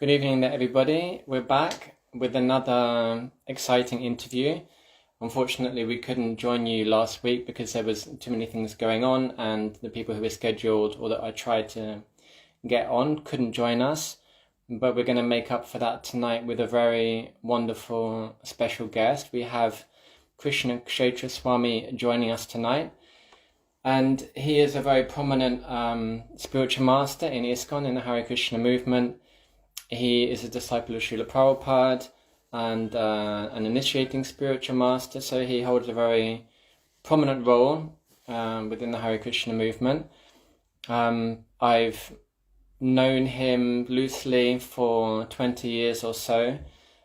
Good evening, everybody. We're back with another exciting interview. Unfortunately, we couldn't join you last week because there was too many things going on, and the people who were scheduled or that I tried to get on couldn't join us. But we're going to make up for that tonight with a very wonderful special guest. We have Krishna Kshetra Swami joining us tonight. And he is a very prominent spiritual master in ISKCON, in the Hare Krishna movement. He is a disciple of Srila Prabhupada and an initiating spiritual master, so he holds a very prominent role within the Hare Krishna movement. I've known him loosely for 20 years or so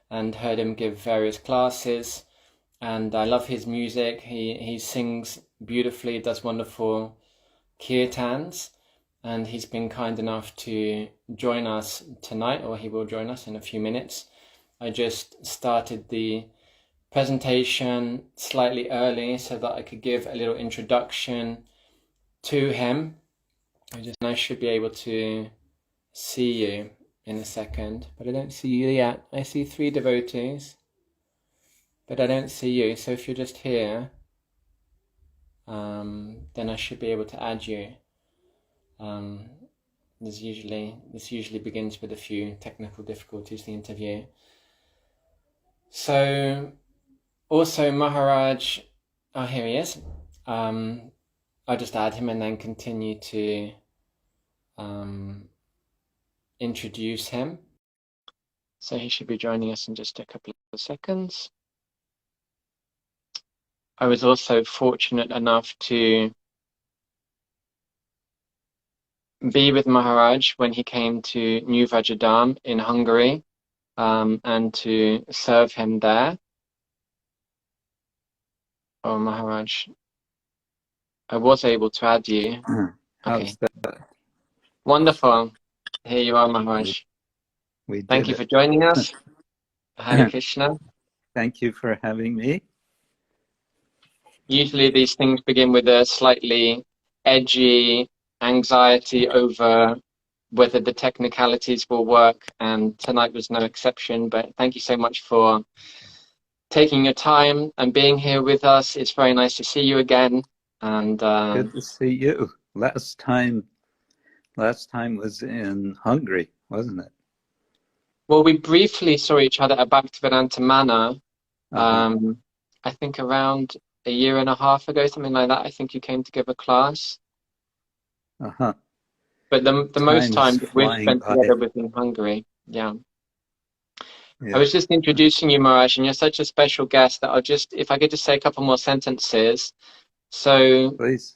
and heard him give various classes, and I love his music. He sings beautifully, does wonderful kirtans, and he's been kind enough to join us tonight, or he will join us in a few minutes. I just started the presentation slightly early so that I could give a little introduction to him. I should be able to see you in a second, but I don't see you yet. I see 3 devotees, but I don't see you. So if you're just here, then I should be able to add you. This usually begins with a few technical difficulties, the interview. So also Maharaj, here he is. I'll just add him and then continue to introduce him. So he should be joining us in just a couple of seconds. I was also fortunate enough to be with Maharaj when he came to New Vajradam in Hungary, and to serve him there. Oh, Maharaj, I was able to add you. Okay. How's that? Wonderful. Here you are, Maharaj. Thank you for joining us. Hare Krishna. Thank you for having me. Usually these things begin with a slightly edgy anxiety over whether the technicalities will work, and tonight was no exception. But thank you so much for taking your time and being here with us. It's very nice to see you again. And good to see you. Last time was in Hungary, wasn't it? Well, we briefly saw each other at Bhaktivedanta Manor. I think around a year and a half ago, something like that. I think you came to give a class. But the most time that we've spent together was in Hungary. Yeah. I was just introducing you, Maharaj, and you're such a special guest that if I could just say a couple more sentences. So, please.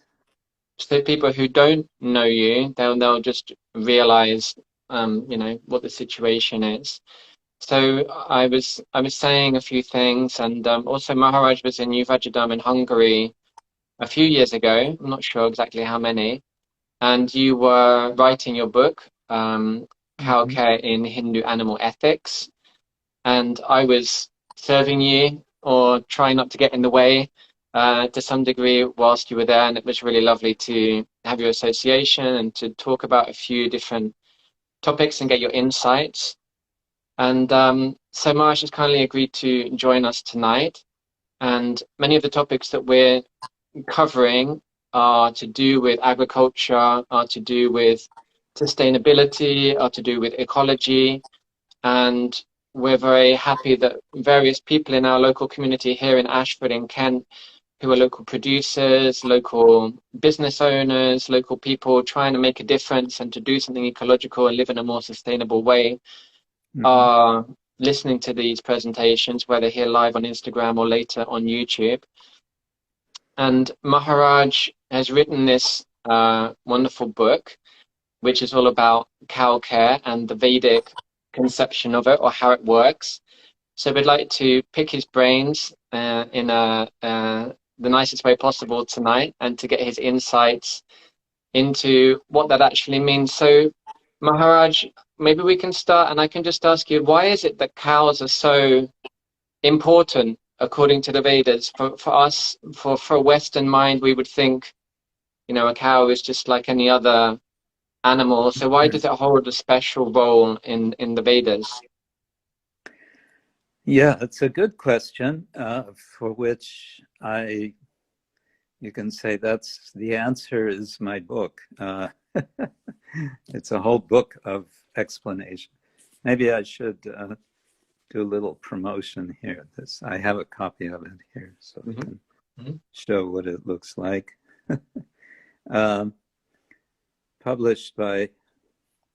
So people who don't know you, they'll just realize, what the situation is. So I was saying a few things, and also Maharaj was in New Vajradam in Hungary a few years ago. I'm not sure exactly how many. And you were writing your book, Cow Care in Hindu Animal Ethics. And I was serving you, or trying not to get in the way to some degree whilst you were there. And it was really lovely to have your association and to talk about a few different topics and get your insights. And so Maharaj has kindly agreed to join us tonight. And many of the topics that we're covering are to do with agriculture, are to do with sustainability, are to do with ecology. And we're very happy that various people in our local community here in Ashford in Kent, who are local producers, local business owners, local people trying to make a difference and to do something ecological and live in a more sustainable way, are listening to these presentations, whether here live on Instagram or later on YouTube. And Maharaj has written this wonderful book, which is all about cow care and the Vedic conception of it, or how it works. So we'd like to pick his brains in the nicest way possible tonight, and to get his insights into what that actually means. So Maharaj, maybe we can start, and I can just ask you, why is it that cows are so important according to the Vedas? For us, for a Western mind, we would think, a cow is just like any other animal. So why does it hold a special role in the Vedas? Yeah, it's a good question, for which you can say that's the answer is my book. It's a whole book of explanation. Maybe I should do a little promotion here. I have a copy of it here, so I can show what it looks like. Published by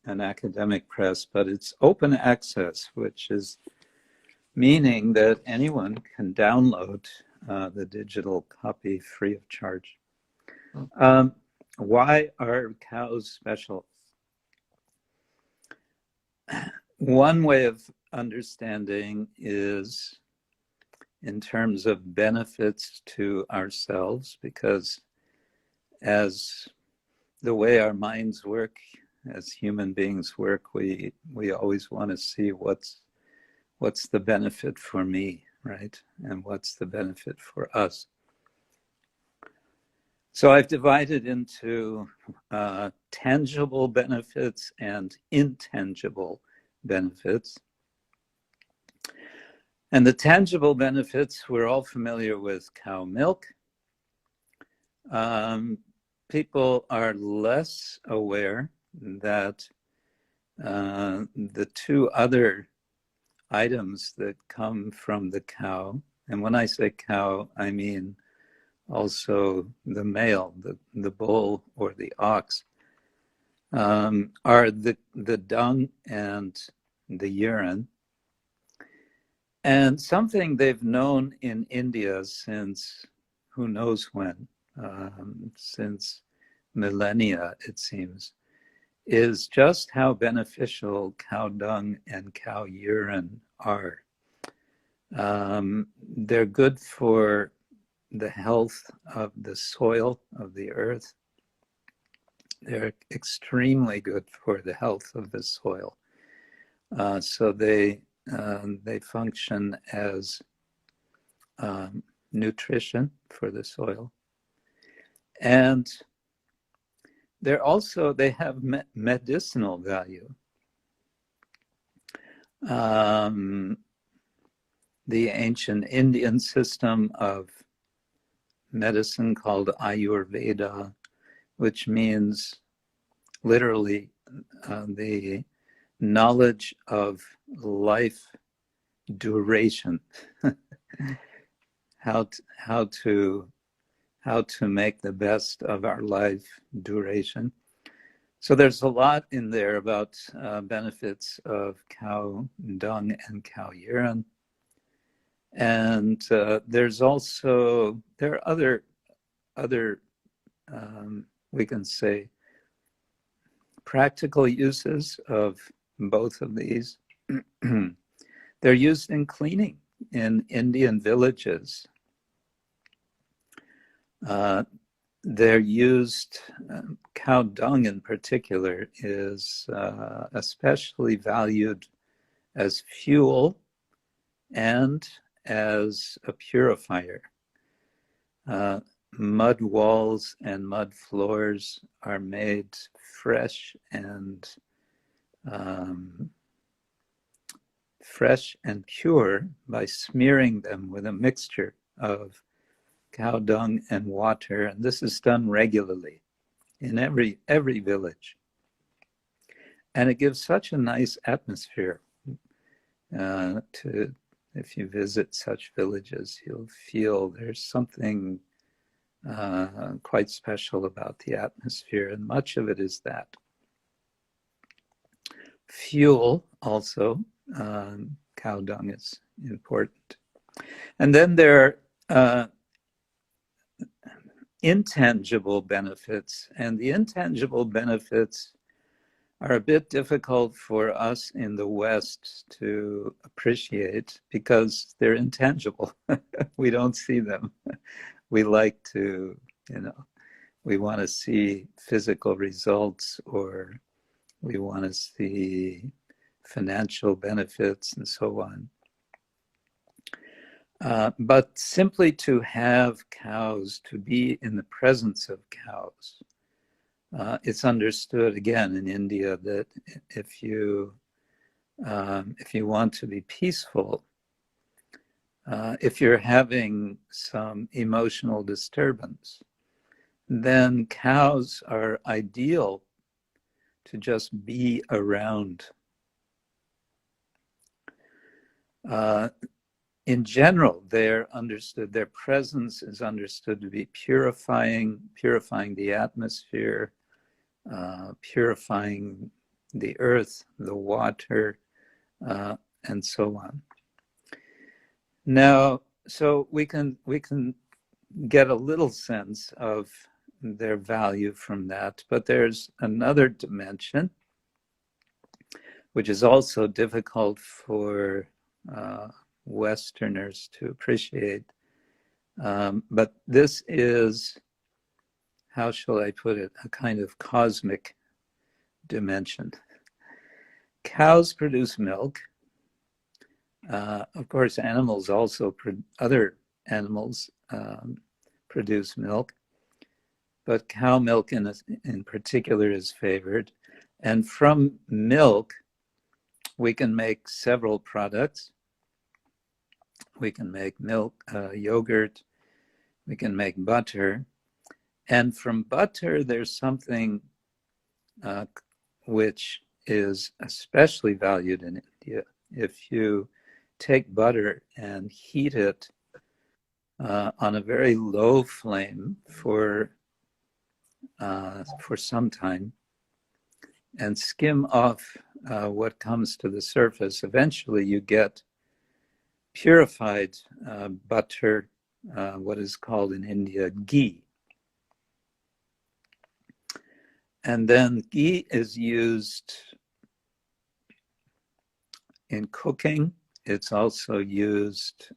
an academic press, but it's open access, which is meaning that anyone can download the digital copy free of charge. Why are cows special? One way of understanding is in terms of benefits to ourselves, because as the way our minds work, as human beings work, we always want to see what's the benefit for me, right? And what's the benefit for us? So I've divided into tangible benefits and intangible benefits. And the tangible benefits, we're all familiar with cow milk. People are less aware that the two other items that come from the cow, and when I say cow, I mean also the male, the bull or the ox, are the dung and the urine. And something they've known in India since who knows when, since millennia, it seems, is just how beneficial cow dung and cow urine are. They're good for the health of the soil of the earth. They're extremely good for the health of the soil. So they function as nutrition for the soil. And they have medicinal value. The ancient Indian system of medicine called Ayurveda, which means literally the knowledge of life duration, how to make the best of our life duration. So there's a lot in there about benefits of cow dung and cow urine. And there are other we can say practical uses of both of these. They're used in cleaning in Indian villages. They're used, cow dung in particular is especially valued as fuel and as a purifier. Mud walls and mud floors are made fresh and pure by smearing them with a mixture of cow dung and water, and this is done regularly in every village. And it gives such a nice atmosphere if you visit such villages, you'll feel there's something quite special about the atmosphere, and much of it is that. Fuel also, cow dung is important. And then there are intangible benefits, and the intangible benefits are a bit difficult for us in the West to appreciate because they're intangible. We don't see them. We like to, we want to see physical results, or we want to see financial benefits and so on. But simply to have cows, to be in the presence of cows, It's understood again in India that if you want to be peaceful, if you're having some emotional disturbance, then cows are ideal to just be around. In general, they're understood, their presence is understood to be purifying the atmosphere, purifying the earth, the water, and so on. Now, so we can get a little sense of their value from that, but there's another dimension which is also difficult for Westerners to appreciate. But this is, how shall I put it, a kind of cosmic dimension. Cows produce milk. Of course, animals also, other animals produce milk, but cow milk in particular is favored. And from milk, we can make several products. We can make milk, yogurt, we can make butter. And from butter, there's something which is especially valued in India. If you take butter and heat it on a very low flame for some time and skim off what comes to the surface, eventually you get purified butter, what is called in India ghee. And then ghee is used in cooking. It's also used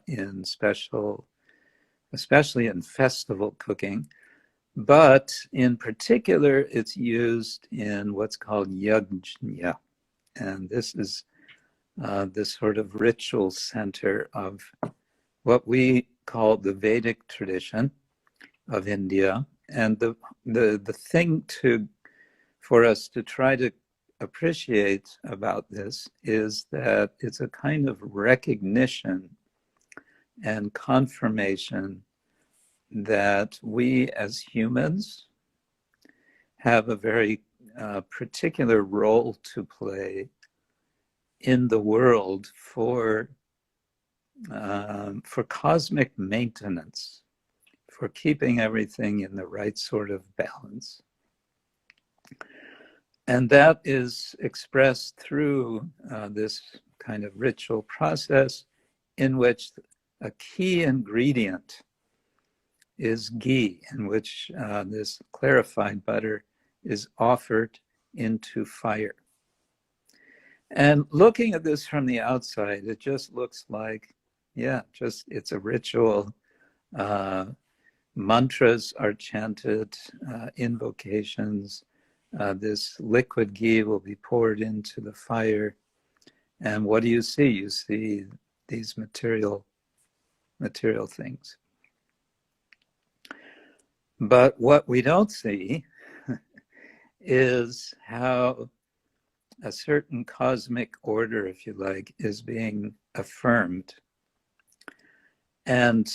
in especially in festival cooking. But in particular, it's used in what's called yajna. And this is this sort of ritual center of what we call the Vedic tradition of India. And the thing for us to try to appreciate about this is that it's a kind of recognition and confirmation that we as humans have a very particular role to play in the world for cosmic maintenance, for keeping everything in the right sort of balance. And that is expressed through this kind of ritual process in which a key ingredient is ghee, in which this clarified butter is offered into fire. And looking at this from the outside, it just looks like, it's a ritual. Mantras are chanted, invocations. This liquid ghee will be poured into the fire. And what do you see? You see these material things. But what we don't see is how a certain cosmic order, if you like, is being affirmed. And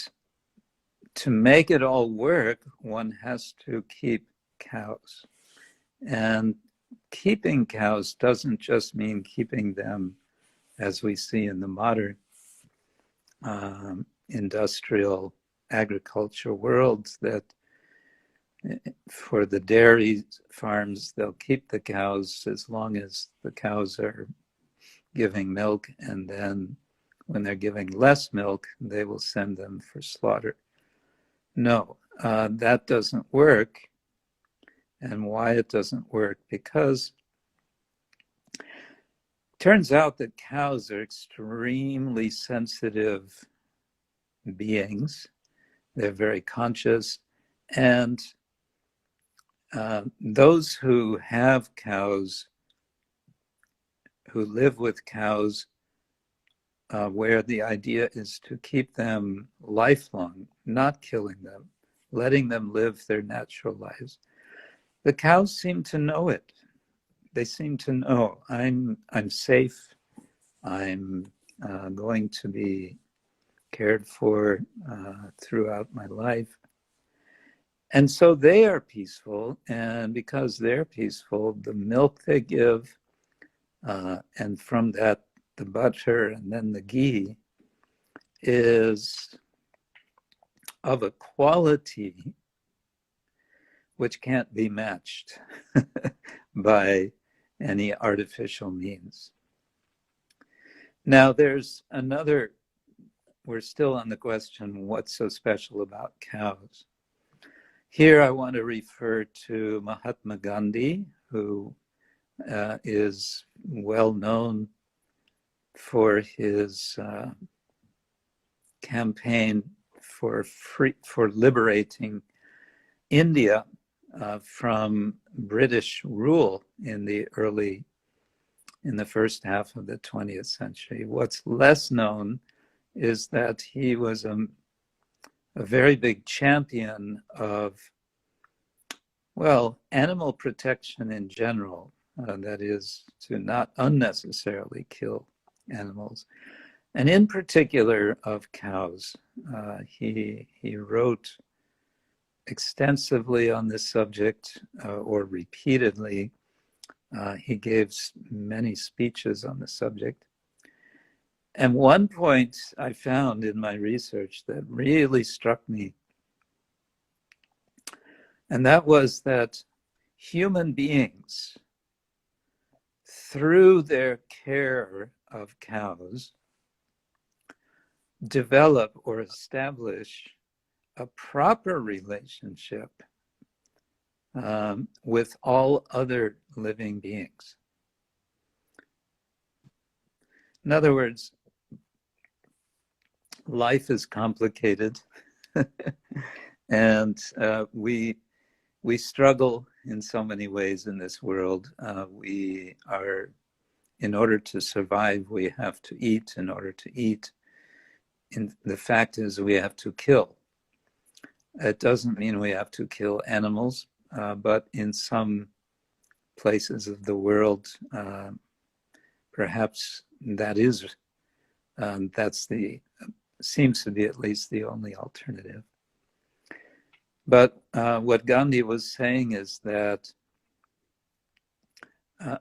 to make it all work, one has to keep cows. And keeping cows doesn't just mean keeping them as we see in the modern industrial agriculture world, that for the dairy farms, they'll keep the cows as long as the cows are giving milk, and then when they're giving less milk, they will send them for slaughter. No, that doesn't work. And why it doesn't work? Because it turns out that cows are extremely sensitive beings. They're very conscious. And those who have cows, who live with cows, where the idea is to keep them lifelong, not killing them, letting them live their natural lives, The cows seem to know it. They seem to know I'm safe. I'm going to be cared for throughout my life. And so they are peaceful, and because they're peaceful, the milk they give, and from that, the butter and then the ghee is of a quality which can't be matched by any artificial means. Now, there's another, we're still on the question, what's so special about cows? Here I want to refer to Mahatma Gandhi, who is well known for his campaign for liberating India from British rule in the first half of the 20th century. What's less known is that he was a very big champion of, well, animal protection in general, that is, to not unnecessarily kill animals, and in particular of cows. He wrote extensively on this subject, or repeatedly. He gave many speeches on the subject. And one point I found in my research that really struck me, and that was that human beings, through their care of cows, develop or establish a proper relationship with all other living beings. In other words, life is complicated, and we struggle in so many ways in this world. We are, in order to survive, we have to eat. In order to eat, the fact is we have to kill. It doesn't mean we have to kill animals, but in some places of the world, perhaps that's seems to be at least the only alternative. But what Gandhi was saying is that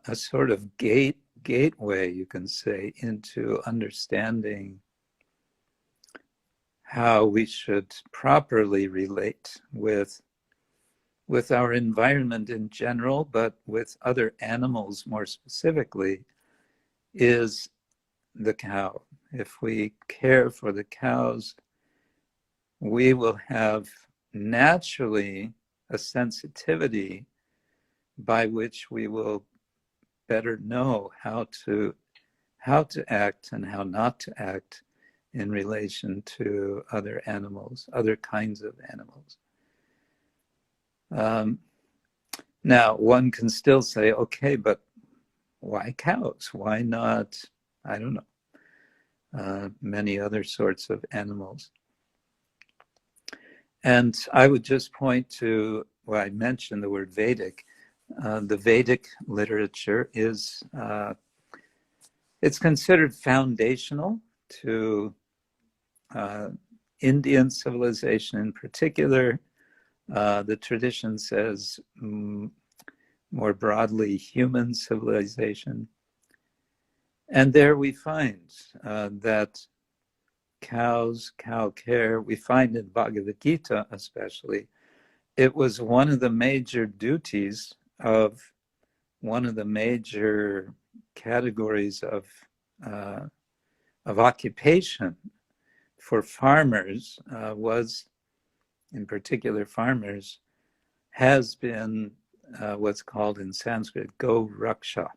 a sort of gateway, you can say, into understanding how we should properly relate with our environment in general, but with other animals more specifically, is the cow. If we care for the cows, we will have naturally a sensitivity by which we will better know how to act and how not to act in relation to other animals, other kinds of animals. Now, one can still say, okay, but why cows? Why not, I don't know, many other sorts of animals? And I would just point to, well, I mentioned the word Vedic. The Vedic literature is, it's considered foundational to Indian civilization in particular. The tradition says more broadly human civilization. And there we find that cows, cow care, we find in Bhagavad Gita especially, it was one of the major duties of one of the major categories of occupation for farmers, was, in particular farmers, has been what's called in Sanskrit go raksha.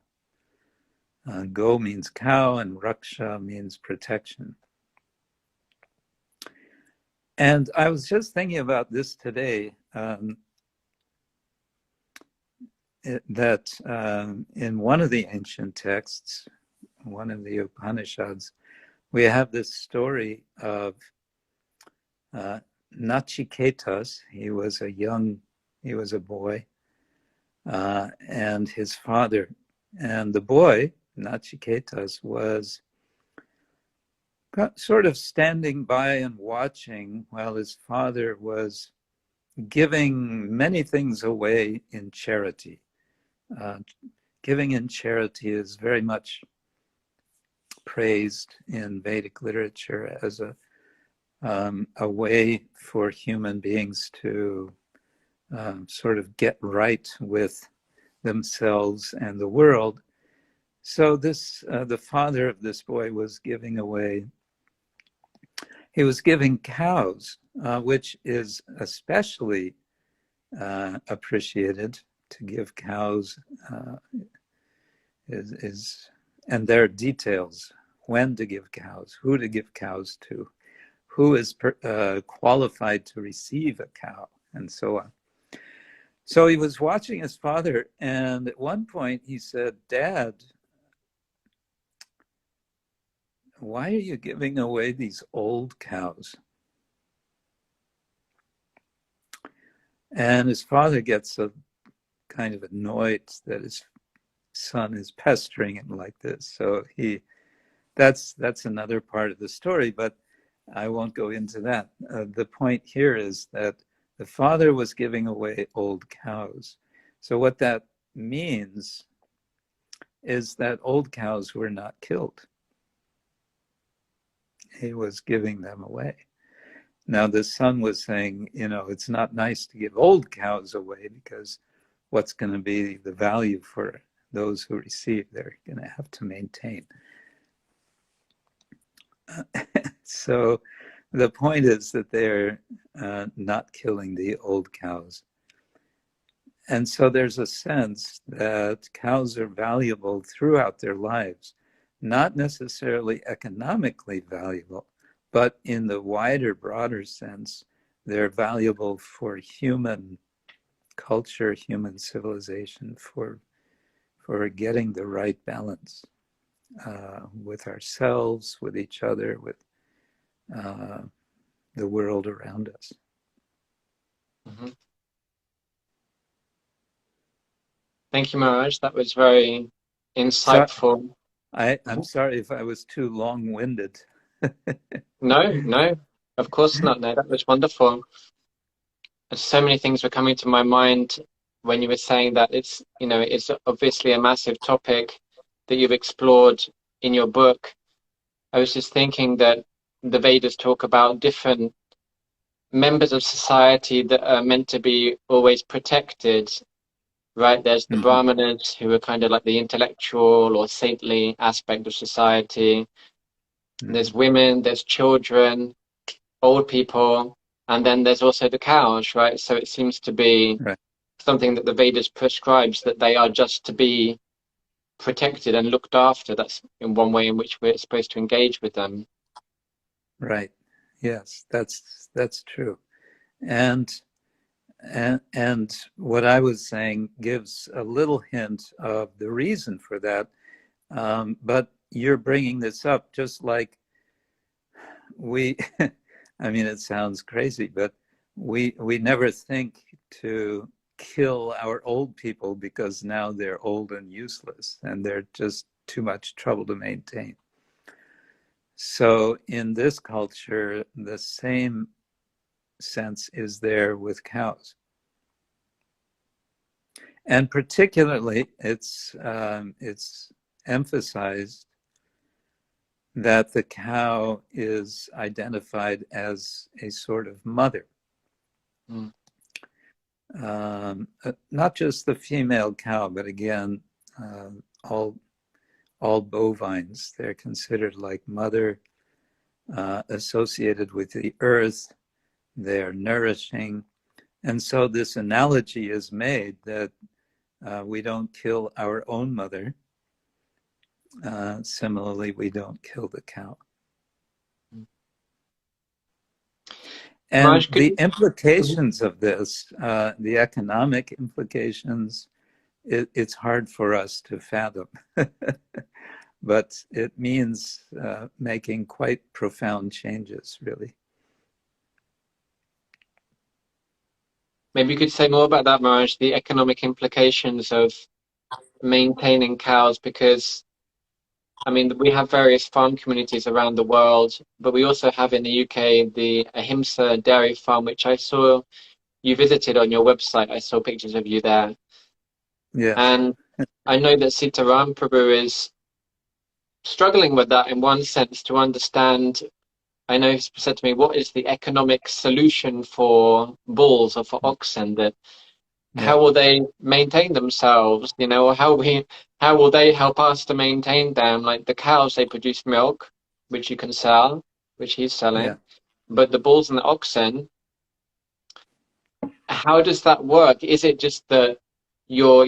Go means cow and raksha means protection. And I was just thinking about this today, that in one of the ancient texts, one of the Upanishads, we have this story of Nachiketas. He was a boy, and his father. And the boy, Nachiketas, was sort of standing by and watching while his father was giving many things away in charity. Giving in charity is very much praised in Vedic literature as a way for human beings to sort of get right with themselves and the world. So this, the father of this boy was giving away, he was giving cows, which is especially appreciated. To give cows and there are details: when to give cows, who to give cows to, who is qualified to receive a cow, and so on. So he was watching his father, and at one point he said, "Dad, why are you giving away these old cows?" And his father gets kind of annoyed that his son is pestering him like this. So that's another part of the story, but I won't go into that. The point here is that the father was giving away old cows. So what that means is that old cows were not killed. He was giving them away. Now the son was saying, it's not nice to give old cows away, because what's going to be the value for those who receive? They're going to have to maintain. So the point is that they're not killing the old cows. And so there's a sense that cows are valuable throughout their lives, not necessarily economically valuable, but in the wider, broader sense, they're valuable for human culture, human civilization, for getting the right balance with ourselves, with each other, with the world around us. Mm-hmm. Thank you, Maharaj. That was very insightful. So, I'm sorry if I was too long-winded. No, of course not. No, that was wonderful. So many things were coming to my mind when you were saying that it's obviously a massive topic that you've explored in your book. I was just thinking that the Vedas talk about different members of society that are meant to be always protected, right? There's the Mm-hmm. Brahmanas, who are kind of like the intellectual or saintly aspect of society. There's women, there's children, old people, and then there's also the cows, right? So it seems to be Right. something that the Vedas prescribes, that they are just to be protected and looked after. That's in one way in which we're supposed to engage with them. Right. Yes, that's true. And what I was saying gives a little hint of the reason for that. But you're bringing this up just like we, I mean, it sounds crazy, but we never think to kill our old people because now they're old and useless and they're just too much trouble to maintain. So in this culture, the same sense is there with cows. And particularly, it's emphasized that the cow is identified as a sort of mother. Mm. Not just the female cow, but again, all bovines, they're considered like mother, associated with the earth, they're nourishing. And so this analogy is made that we don't kill our own mother. Similarly, we don't kill the cow. And the implications of this, the economic implications, it's hard for us to fathom. But it means making quite profound changes, really. maybe you could say more about that, Maharaj, the economic implications of maintaining cows, because I mean, we have various farm communities around the world, but we also have in the UK the Ahimsa dairy farm, which I saw you visited on your website. I saw pictures of you there. Yes, And I know that Sitaram Prabhu is struggling with that in one sense to understand. I know he said to me, what is the economic solution for bulls or for oxen? That yeah, how will they maintain themselves? You know, or how will they help us to maintain them? Like the cows, they produce milk, which you can sell, which he's yeah. selling. But the bulls and the oxen, how does that work? Is it just that you're,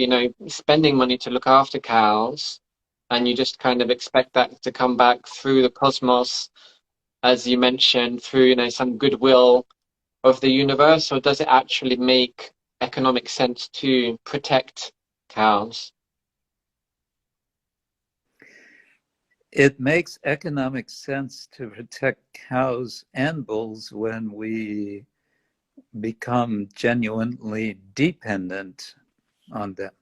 spending money to look after cows, and you just kind of expect that to come back through the cosmos, as you mentioned, through, some goodwill of the universe, or does it actually make economic sense to protect cows? It makes economic sense to protect cows and bulls when we become genuinely dependent on them,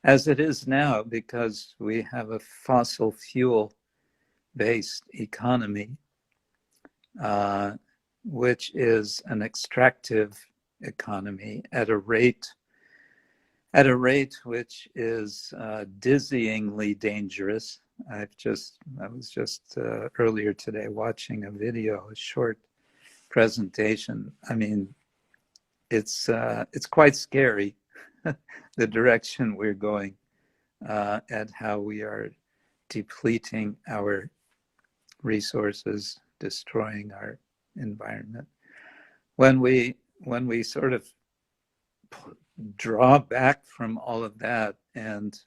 as it is now, because we have a fossil fuel based economy, which is an extractive economy at a rate which is dizzyingly dangerous. I was just earlier today watching a video, a short presentation. I mean, it's quite scary, the direction we're going, and how we are depleting our resources, destroying our environment. When we sort of draw back from all of that, and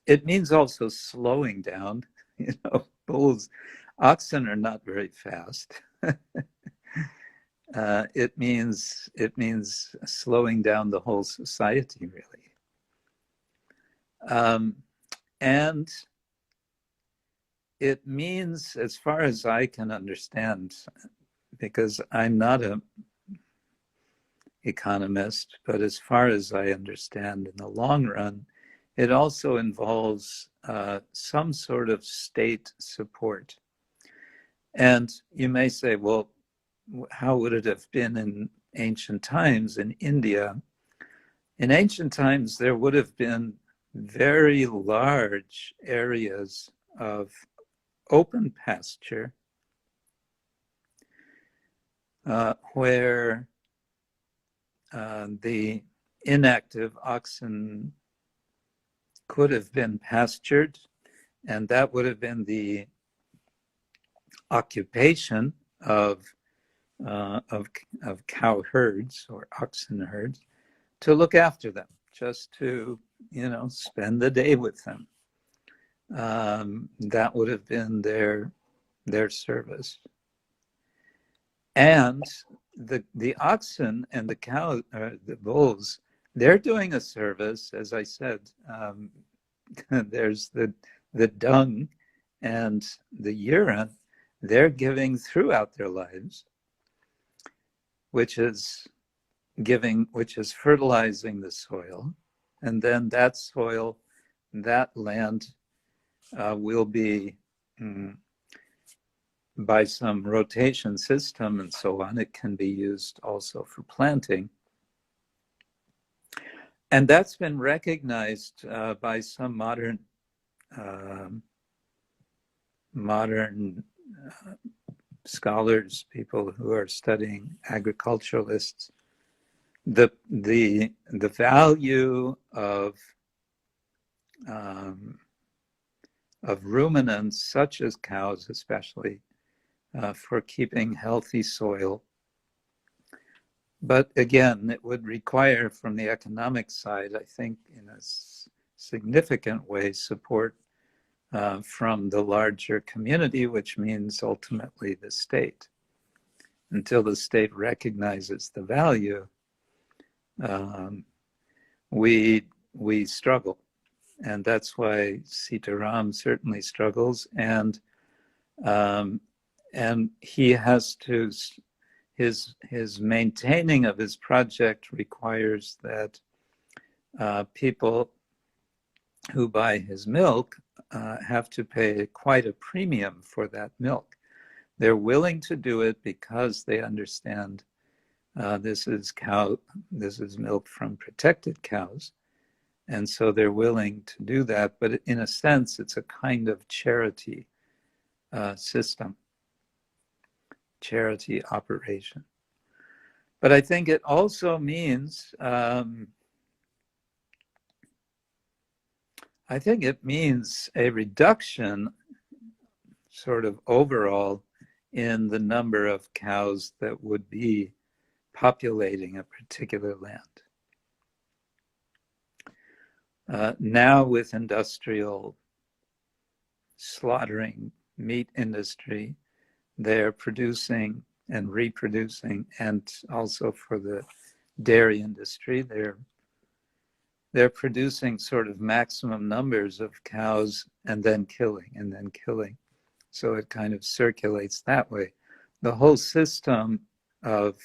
it means also slowing down. Oxen are not very fast. It means slowing down the whole society, really. And it means, as far as I can understand, because I'm not an economist, but as far as I understand, in the long run, it also involves some sort of state support. And you may say, well, how would it have been in ancient times in India? In ancient times, there would have been very large areas of open pasture where the inactive oxen could have been pastured, and that would have been the occupation of cow herds or oxen herds, to look after them, just to spend the day with them. That would have been their service. And the oxen and the cow, the bulls, they're doing a service. As I said, there's the dung and the urine they're giving throughout their lives, which is fertilizing the soil, and then that soil, that land will be, by some rotation system and so on, it can be used also for planting. And that's been recognized by some modern scholars, people who are studying agriculturalists. The value of ruminants, such as cows, especially for keeping healthy soil. But again, it would require, from the economic side, I think, in a significant way, support from the larger community, which means ultimately the state. Until the state recognizes the value, we struggle. And that's why Sitaram certainly struggles, and he has to his maintaining of his project requires that people who buy his milk have to pay quite a premium for that milk. They're willing to do it because they understand this is milk from protected cows, and so they're willing to do that. But in a sense, it's a kind of charity system, charity operation. But I think it also means a reduction, sort of overall, in the number of cows that would be populating a particular land. Now with industrial slaughtering meat industry, they're producing and reproducing, and also for the dairy industry, they're producing sort of maximum numbers of cows and then killing. So it kind of circulates that way. The whole system of,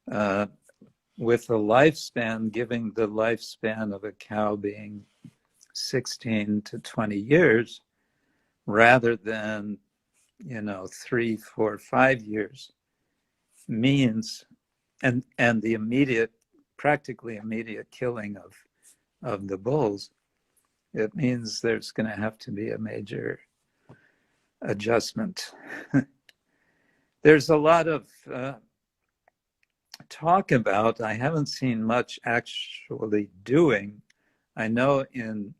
with the lifespan, giving the lifespan of a cow being 16 to 20 years, rather than, 3, 4, 5 years, means, and the practically immediate killing of the bulls, it means there's going to have to be a major adjustment. There's a lot of talk about, I haven't seen much actually doing. I know in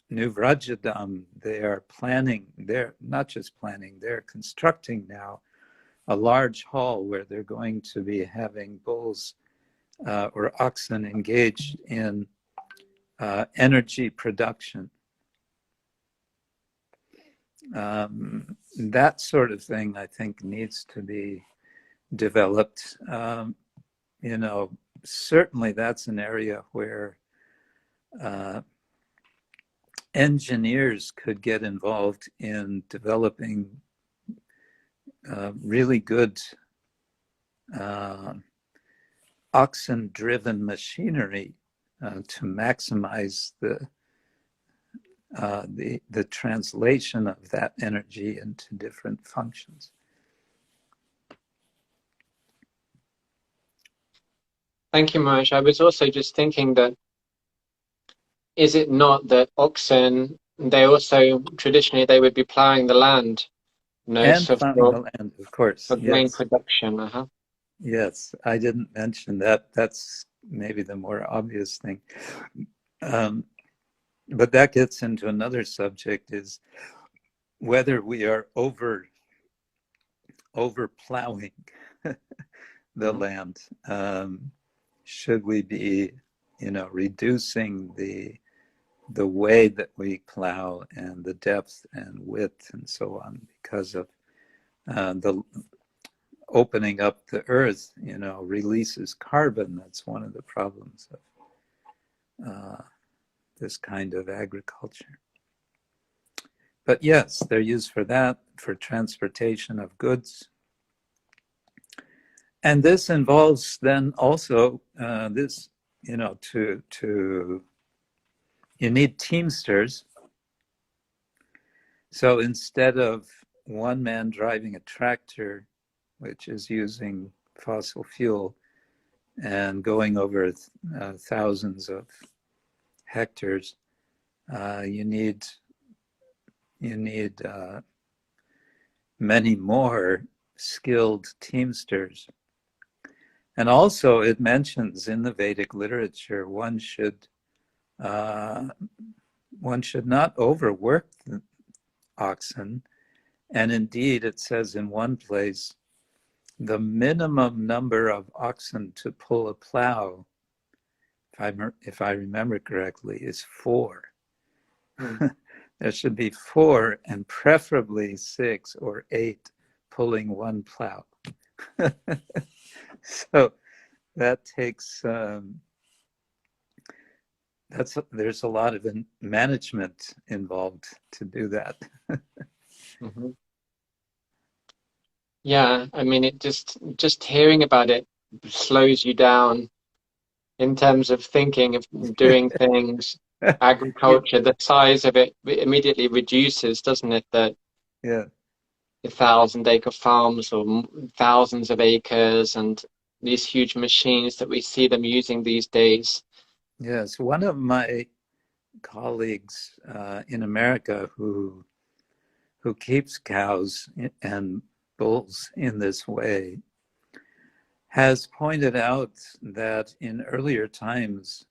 New Vrajadam, they're constructing now a large hall where they're going to be having bulls or oxen engaged in energy production. That sort of thing, I think, needs to be developed. Certainly that's an area where engineers could get involved in developing really good oxen-driven machinery to maximize the translation of that energy into different functions. Thank you, Maharaj. I was also just thinking that, is it not that oxen, they also, traditionally, they would be plowing the land, And plowing the land, of course. for grain production. Yes, I didn't mention that. That's maybe the more obvious thing. But that gets into another subject, is whether we are over plowing the land. Should we be, reducing the way that we plow and the depth and width and so on, because of the opening up the earth, releases carbon. That's one of the problems of this kind of agriculture. But yes, they're used for that, for transportation of goods. And this involves then also you need teamsters. So instead of one man driving a tractor, which is using fossil fuel and going over thousands of hectares, you need many more skilled teamsters. And also it mentions in the Vedic literature, one should not overwork the oxen. And indeed, it says in one place, the minimum number of oxen to pull a plow, if I remember correctly, is 4. There should be 4, and preferably 6 or 8 pulling one plow. So that takes, there's a lot of management involved to do that. Yeah, I mean, it just hearing about it slows you down in terms of thinking of doing things. Yeah, Agriculture, the size of it immediately reduces, doesn't it? yeah, The 1,000-acre farms or thousands of acres and these huge machines that we see them using these days. yes. One of my colleagues in America who keeps cows and bulls in this way has pointed out that in earlier times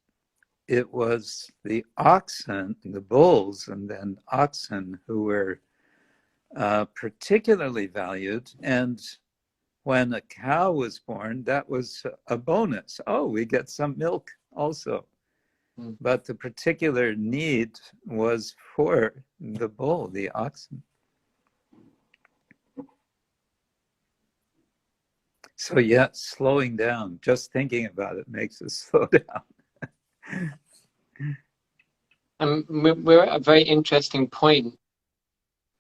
it was the oxen, the bulls, and then oxen who were particularly valued. And when a cow was born, that was a bonus. Oh, we get some milk also. Mm. But the particular need was for the bull, the oxen. So yeah, slowing down, just thinking about it makes us slow down. We're at a very interesting point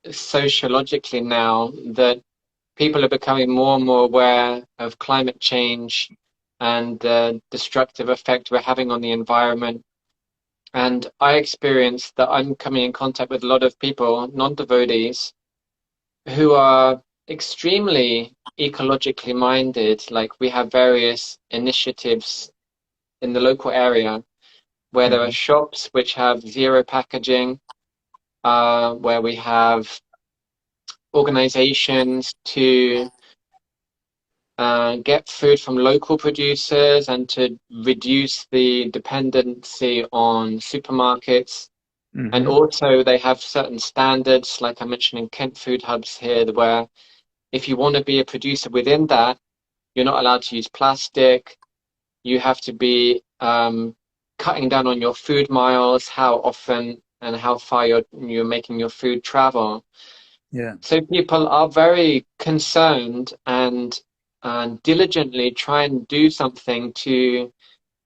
sociologically now that people are becoming more and more aware of climate change and the destructive effect we're having on the environment. And I experienced that I'm coming in contact with a lot of people, non-devotees, who are extremely ecologically minded. Like we have various initiatives in the local area where there are Mhm. shops which have zero packaging, where we have organizations to get food from local producers and to reduce the dependency on supermarkets. And Mhm. also, they have certain standards, like I mentioned in Kent Food Hubs here, where if you want to be a producer within that, you're not allowed to use plastic. You have to be cutting down on your food miles, how often and how far you're making your food travel. Yeah. So people are very concerned and diligently try and do something to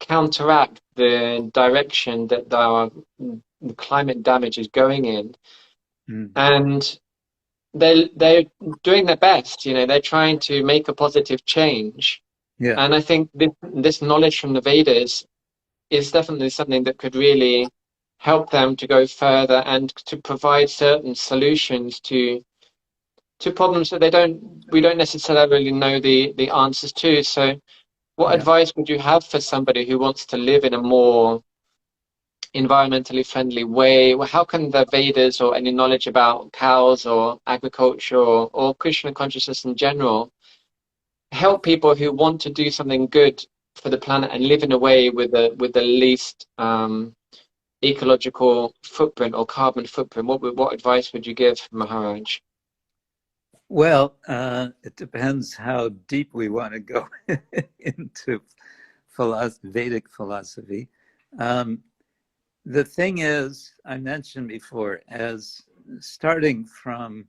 counteract the direction that the climate damage is going in. Mm. And they're doing their best, they're trying to make a positive change. Yeah. And I think this knowledge from the Vedas is definitely something that could really help them to go further and to provide certain solutions to problems that we don't necessarily know the answers to. So what Yeah. advice would you have for somebody who wants to live in a more environmentally friendly way? Well, how can the Vedas or any knowledge about cows or agriculture or Krishna consciousness in general help people who want to do something good for the planet and live in a way with the least ecological footprint or carbon footprint? What advice would you give, Maharaj? Well, it depends how deep we want to go into Vedic philosophy. Um, the thing is, I mentioned before, as starting from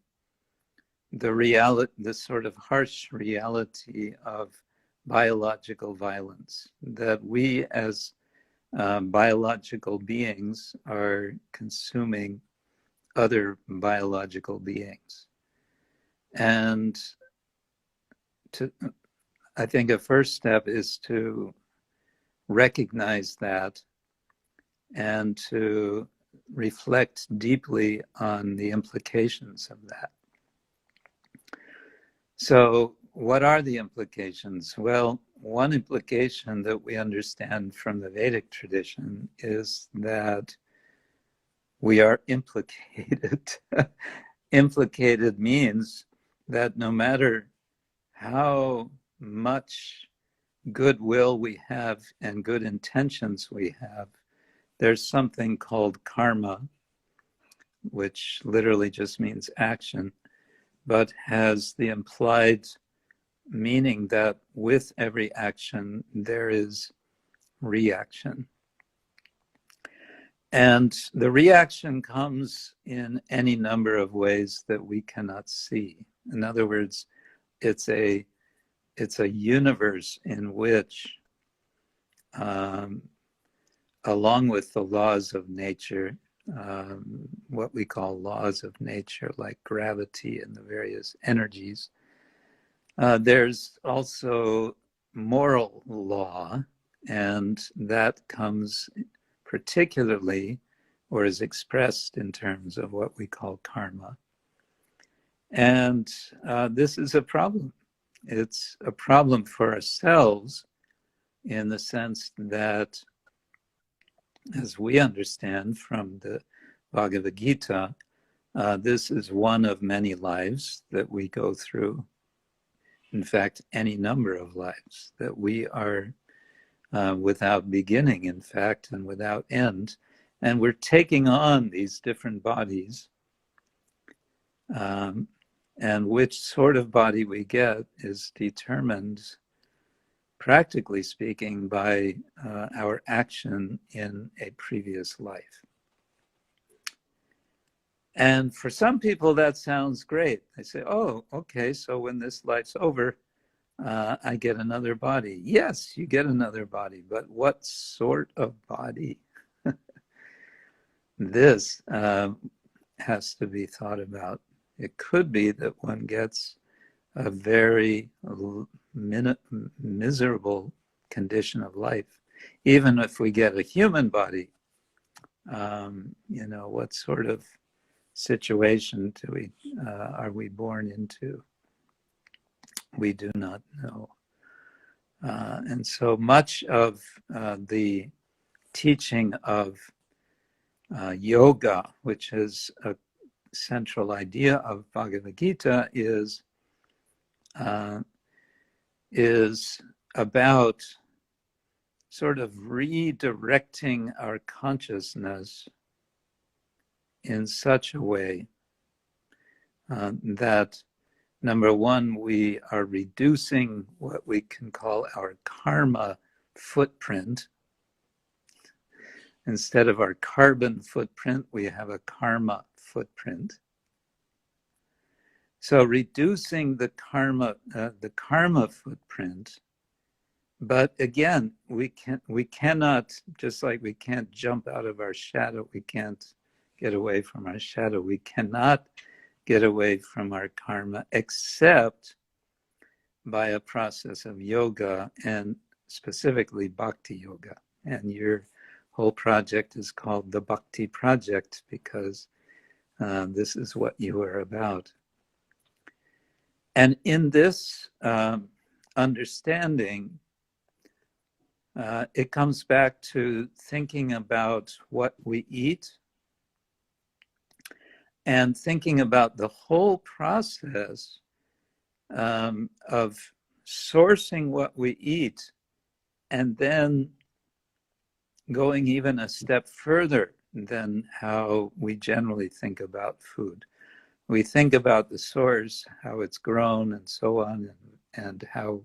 the sort of harsh reality of biological violence, that we as biological beings are consuming other biological beings. And to, I think a first step is to recognize that and to reflect deeply on the implications of that. So, what are the implications? Well, one implication that we understand from the Vedic tradition is that we are implicated. Implicated means that no matter how much goodwill we have and good intentions we have, there's something called karma, which literally just means action, but has the implied meaning that with every action there is reaction. And the reaction comes in any number of ways that we cannot see. In other words, it's a universe in which, um, along with the laws of nature, what we call laws of nature, like gravity and the various energies, There's also moral law, and that comes particularly or is expressed in terms of what we call karma. And this is a problem. It's a problem for ourselves in the sense that, as we understand from the Bhagavad Gita, this is one of many lives that we go through. In fact, any number of lives that we are without beginning, in fact, and without end. And we're taking on these different bodies. And which sort of body we get is determined, practically speaking, by our action in a previous life. And for some people, that sounds great. They say, oh, okay, so when this life's over, I get another body. Yes, you get another body, but what sort of body? This has to be thought about. It could be that one gets a very miserable condition of life. Even if we get a human body, what sort of situation are we born into? We do not know. And so much of the teaching of yoga, which is a central idea of Bhagavad Gita, is about sort of redirecting our consciousness in such a way that, number one, we are reducing what we can call our karma footprint. Instead of our carbon footprint, we have a karma footprint. So reducing the karma footprint, but again, we cannot, just like we can't jump out of our shadow, we can't get away from our shadow. We cannot get away from our karma except by a process of yoga, and specifically Bhakti Yoga. And your whole project is called the Bhakti Project because this is what you are about. And in this understanding, it comes back to thinking about what we eat and thinking about the whole process of sourcing what we eat and then going even a step further than how we generally think about food. We think about the source, how it's grown and so on, and how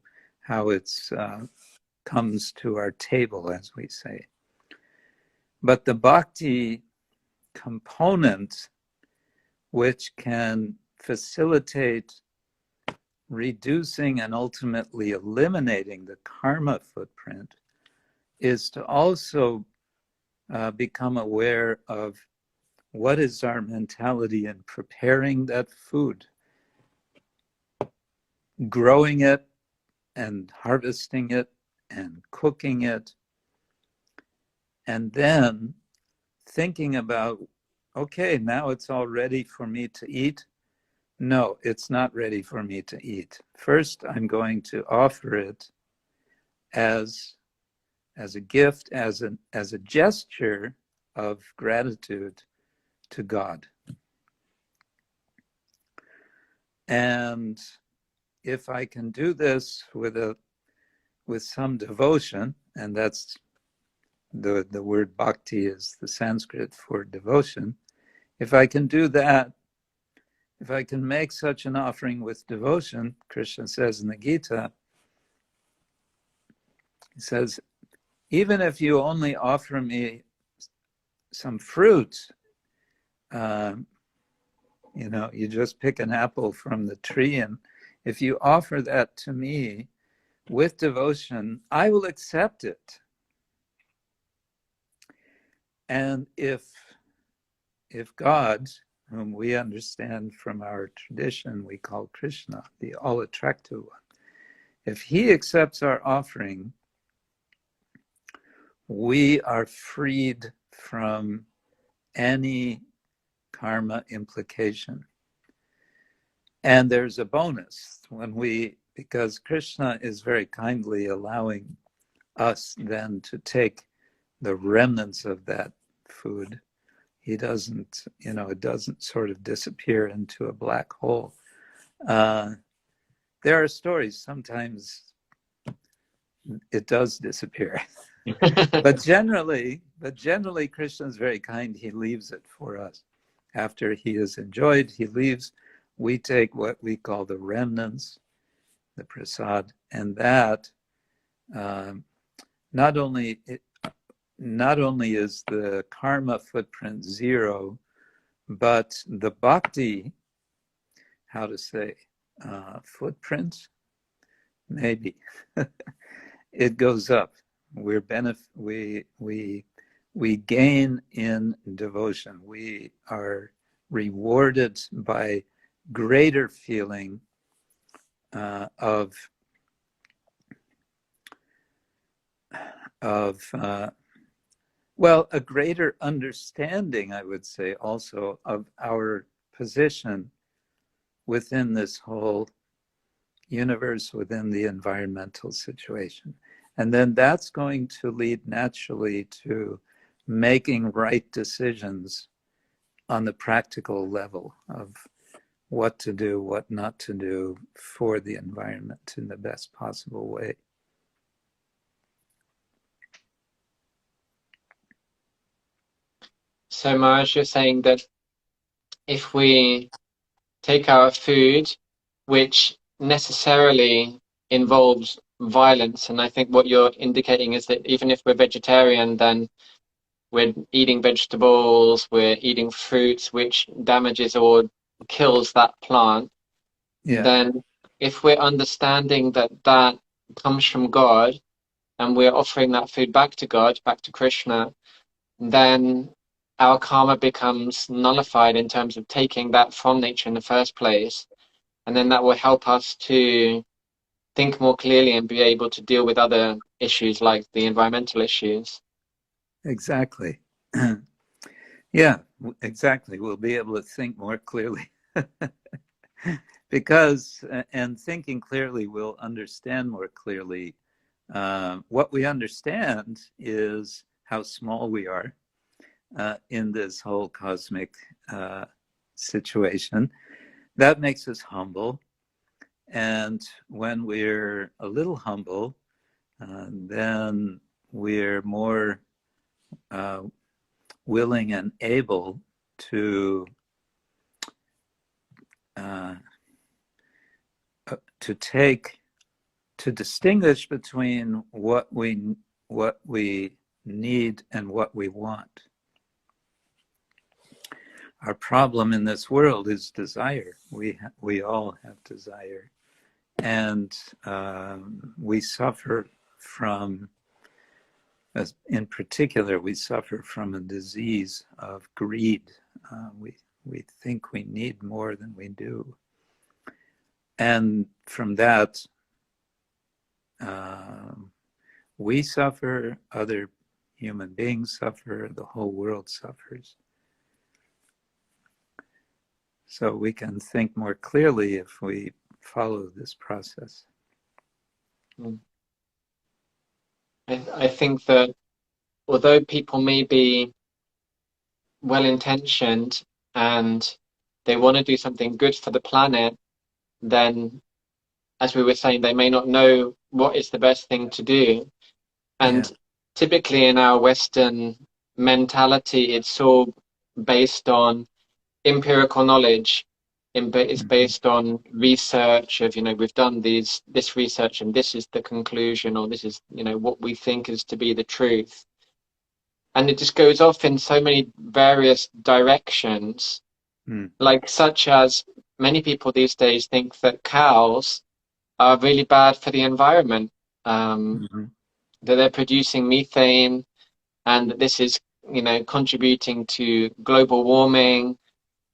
it's comes to our table, as we say. But the bhakti component, which can facilitate reducing and ultimately eliminating the karma footprint, is to also become aware of what is our mentality in preparing that food, growing it and harvesting it and cooking it, and then thinking about, okay, now it's all ready for me to eat. No, it's not ready for me to eat. First, I'm going to offer it as a gift, as a gesture of gratitude to God. And if I can do this with some devotion, and that's the word bhakti is the Sanskrit for devotion. If I can do that, if I can make such an offering with devotion, Krishna says in the Gita, he says, even if you only offer me some fruit, you just pick an apple from the tree, and if you offer that to me with devotion, I will accept it. And if God, whom we understand from our tradition, we call Krishna, the all-attractive one, If he accepts our offering, we are freed from any karma implication. And there's a bonus because Krishna is very kindly allowing us then to take the remnants of that food. He doesn't, it doesn't sort of disappear into a black hole. There are stories, sometimes it does disappear. But generally, Krishna is very kind. He leaves it for us. After he is enjoyed, he leaves. We take what we call the remnants, the prasad, and that not only is the karma footprint zero, but the bhakti, footprint, maybe, it goes up. We gain in devotion. We are rewarded by greater feeling of a greater understanding, I would say, also of our position within this whole universe, within the environmental situation. And then that's going to lead naturally to making right decisions on the practical level of what to do, what not to do for the environment in the best possible way. So Maharaj, you're saying that if we take our food, which necessarily involves violence, and I think what you're indicating is that even if we're vegetarian, then we're eating vegetables, we're eating fruits, which damages or kills that plant, then if we're understanding that that comes from God, and we're offering that food back to God, back to Krishna, then our karma becomes nullified in terms of taking that from nature in the first place. And then that will help us to think more clearly and be able to deal with other issues like the environmental issues. Exactly. Yeah, exactly. We'll be able to think more clearly. Because, and thinking clearly, we'll understand more clearly. What we understand is how small we are in this whole cosmic situation. That makes us humble. And when we're a little humble, then we're more willing and able to distinguish between what we need and what we want. Our problem in this world is desire. We all have desire, and we suffer from, in particular, we suffer from a disease of greed. We think we need more than we do, and from that, we suffer. Other human beings suffer. The whole world suffers. So we can think more clearly if we follow this process. I think that although people may be well-intentioned and they want to do something good for the planet, then, as we were saying, they may not know what is the best thing to do. And typically in our Western mentality, it's all based on empirical knowledge. It's based on research of, we've done this research and this is the conclusion, or this is, what we think is to be the truth. And it just goes off in so many various directions, like such as many people these days think that cows are really bad for the environment, that they're producing methane and that this is, contributing to global warming.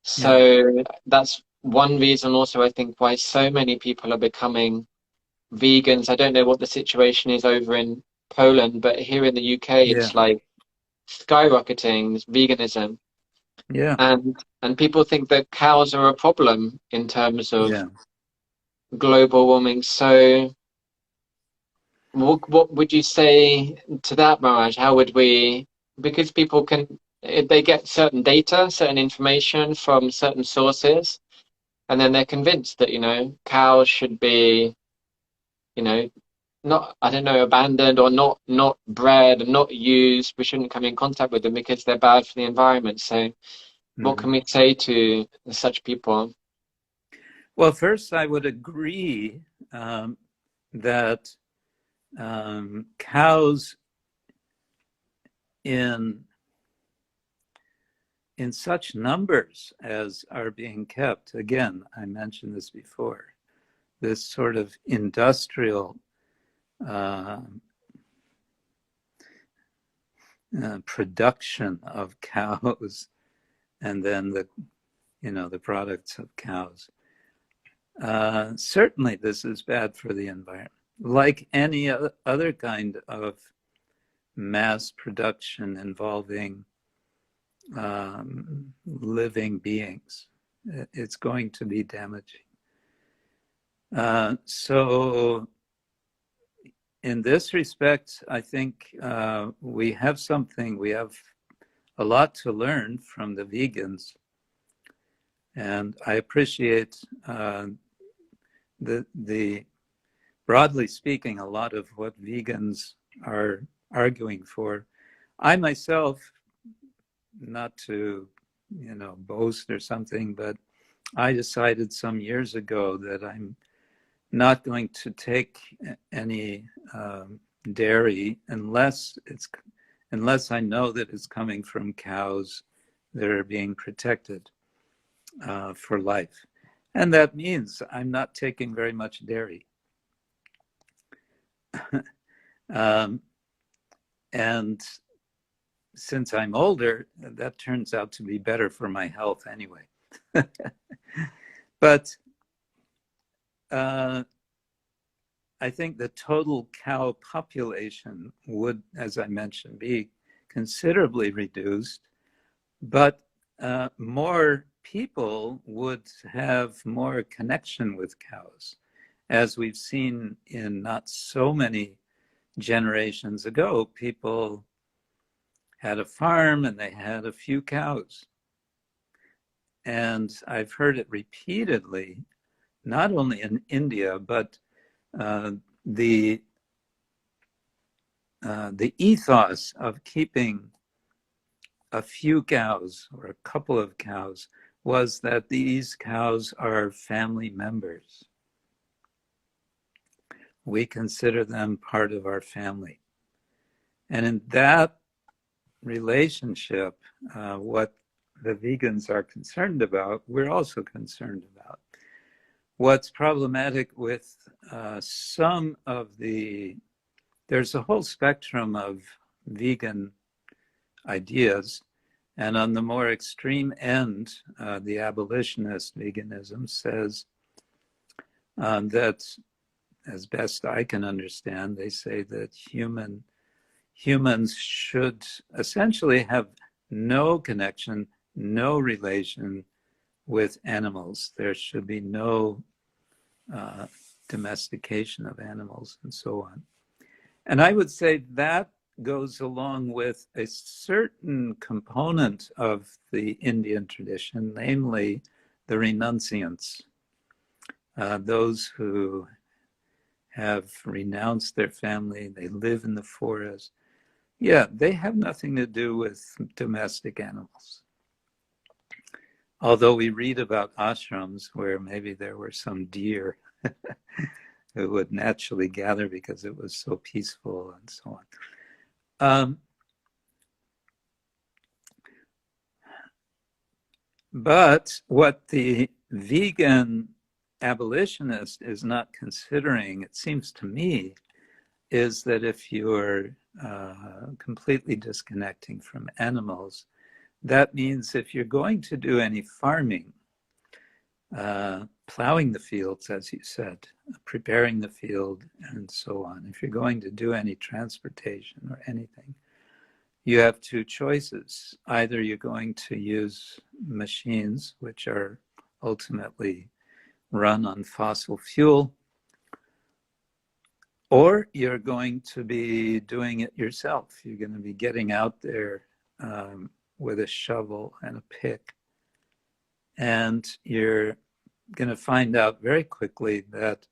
So that's one reason also, I think, why so many people are becoming vegans. I don't know what the situation is over in Poland, but here in the UK, Yeah, it's like skyrocketing, this veganism. yeah, And people think that cows are a problem in terms of yeah. global warming. So what would you say to that, Maharaj? How would we, because people can, if they get certain data, certain information from certain sources, and then they're convinced that, cows should be, you know, not, I don't know, abandoned or not bred and not used. We shouldn't come in contact with them because they're bad for the environment. So what Mhm. can we say to such people? Well, first, I would agree that cows in such numbers as are being kept, again, I mentioned this before, this sort of industrial uh, production of cows and then the products of cows. Certainly, this is bad for the environment. Like any other kind of mass production involving living beings, it's going to be damaging. So, in this respect, I think we have a lot to learn from the vegans. And I appreciate the broadly speaking, a lot of what vegans are arguing for. I myself, not to, boast or something, but I decided some years ago that I'm not going to take any dairy unless I know that it's coming from cows that are being protected for life. And that means I'm not taking very much dairy. um, and since I'm older, that turns out to be better for my health anyway. But I think the total cow population would, as I mentioned, be considerably reduced, but more people would have more connection with cows, as we've seen in not so many generations ago. People had a farm and they had a few cows. And I've heard it repeatedly, not only in India, but uh, the the ethos of keeping a few cows or a couple of cows was that these cows are family members. We consider them part of our family. And in that relationship, what the vegans are concerned about, we're also concerned about. What's problematic with some of there's a whole spectrum of vegan ideas. And on the more extreme end, the abolitionist veganism says that, as best I can understand, they say that humans should essentially have no connection, no relation with animals. There should be no domestication of animals and so on. And I would say that goes along with a certain component of the Indian tradition, namely the renunciants, those who have renounced their family, they live in the forest. Yeah, they have nothing to do with domestic animals. Although we read about ashrams where maybe there were some deer who would naturally gather because it was so peaceful and so on. But what the vegan abolitionist is not considering, it seems to me, is that if you're completely disconnecting from animals, that means if you're going to do any farming, plowing the fields, as you said, preparing the field, and so on. If you're going to do any transportation or anything, you have two choices. Either you're going to use machines, which are ultimately run on fossil fuel, or you're going to be doing it yourself. You're going to be getting out there with a shovel and a pick, and you're going to find out very quickly that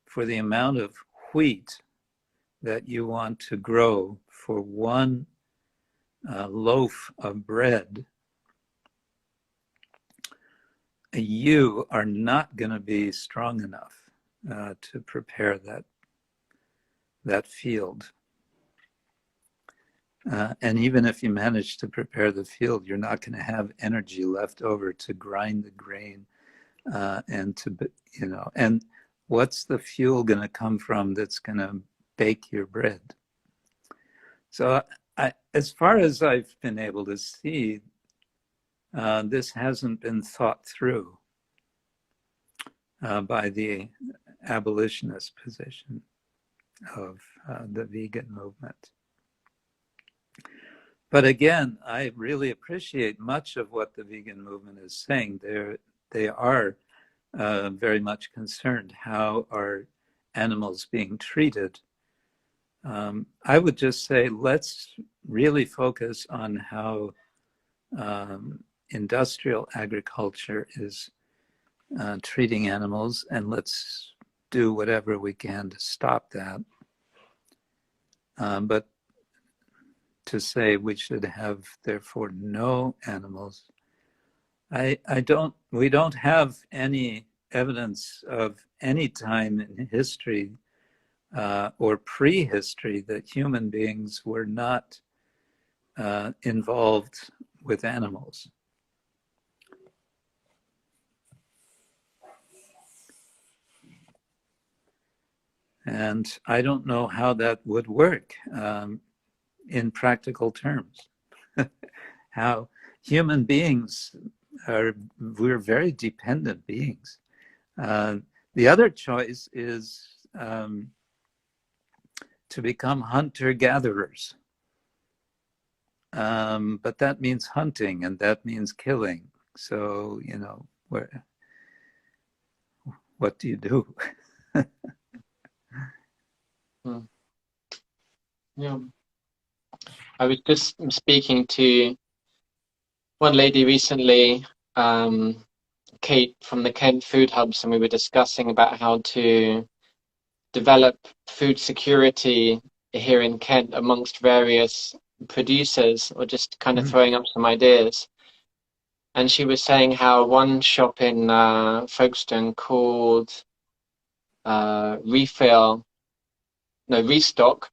for the amount of wheat that you want to grow for one loaf of bread, you are not going to be strong enough to prepare that field. And even if you manage to prepare the field, you're not going to have energy left over to grind the grain and to, and what's the fuel going to come from that's going to bake your bread? So as far as I've been able to see, this hasn't been thought through by the abolitionist position of the vegan movement. But again, I really appreciate much of what the vegan movement is saying. They are very much concerned how are animals being treated. I would just say let's really focus on how industrial agriculture is treating animals, and let's do whatever we can to stop that. But to say we should have therefore no animals, we don't have any evidence of any time in history or prehistory that human beings were not involved with animals. And I don't know how that would work in practical terms. How human beings we're very dependent beings. The other choice is to become hunter-gatherers. But that means hunting, and that means killing. So, what do you do? Yeah. I was just speaking to one lady recently, Kate from the Kent Food Hubs, and we were discussing about how to develop food security here in Kent amongst various producers, or just kind of throwing up some ideas. And she was saying how one shop in Folkestone called Restock,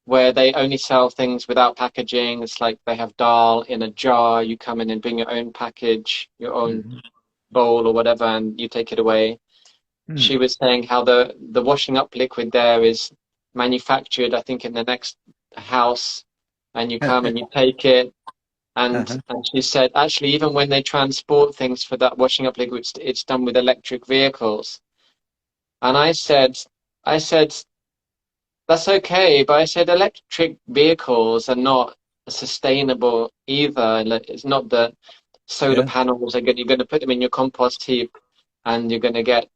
where they only sell things without packaging. It's like they have dal in a jar. You come in and bring your own package, your own bowl or whatever, and you take it away. She was saying how the washing up liquid there is manufactured, I think, in the next house, and you come and you take it. And she said, actually, even when they transport things for that washing up liquid, it's done with electric vehicles. And I said, that's okay, but I said electric vehicles are not sustainable either. It's not the solar panels you're going to put them in your compost heap, and you're going to get,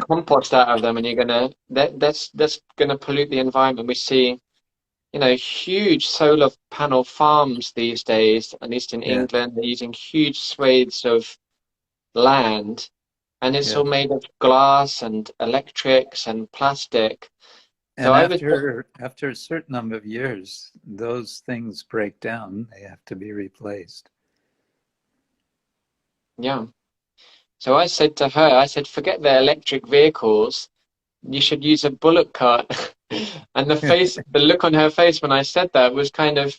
compost out of them, and you're going to that's going to pollute the environment. We see, huge solar panel farms these days, at least in England. They're using huge swathes of land, and it's all made of glass and electrics and plastic. And so after a certain number of years, those things break down. They have to be replaced. Yeah. So I said to her, forget the electric vehicles. You should use a bullock cart. And the look on her face when I said that was kind of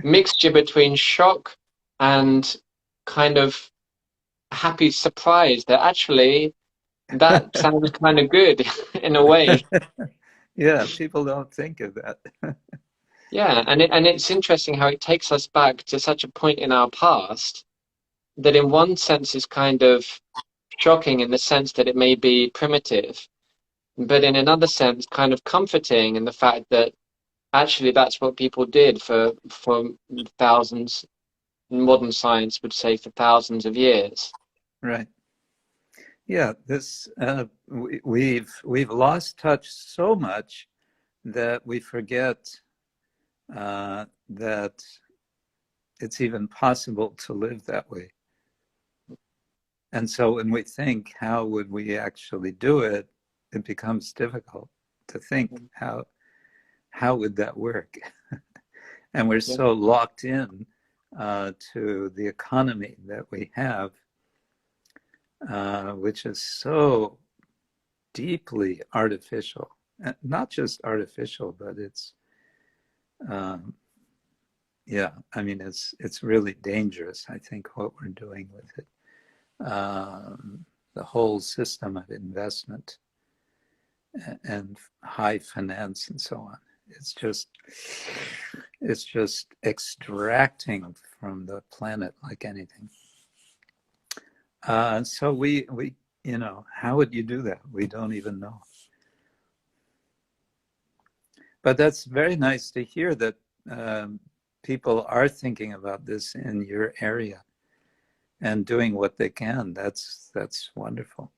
mixture between shock and kind of happy surprise that actually that sounds kind of good in a way. Yeah, people don't think of that. Yeah, and it's interesting how it takes us back to such a point in our past that in one sense is kind of shocking in the sense that it may be primitive, but in another sense, kind of comforting in the fact that actually that's what people did for thousands. Modern science would say for thousands of years. Right. Yeah. This we've lost touch so much that we forget that it's even possible to live that way. And so when we think, how would we actually do it? It becomes difficult to think how would that work? And we're Yeah. so locked in to the economy that we have, which is so deeply artificial. Not just artificial, but it's yeah. I mean, it's really dangerous. I think what we're doing with it, the whole system of investment and high finance and so on. It's just extracting from the planet like anything. So we, how would you do that? We don't even know. But that's very nice to hear that people are thinking about this in your area and doing what they can. That's wonderful.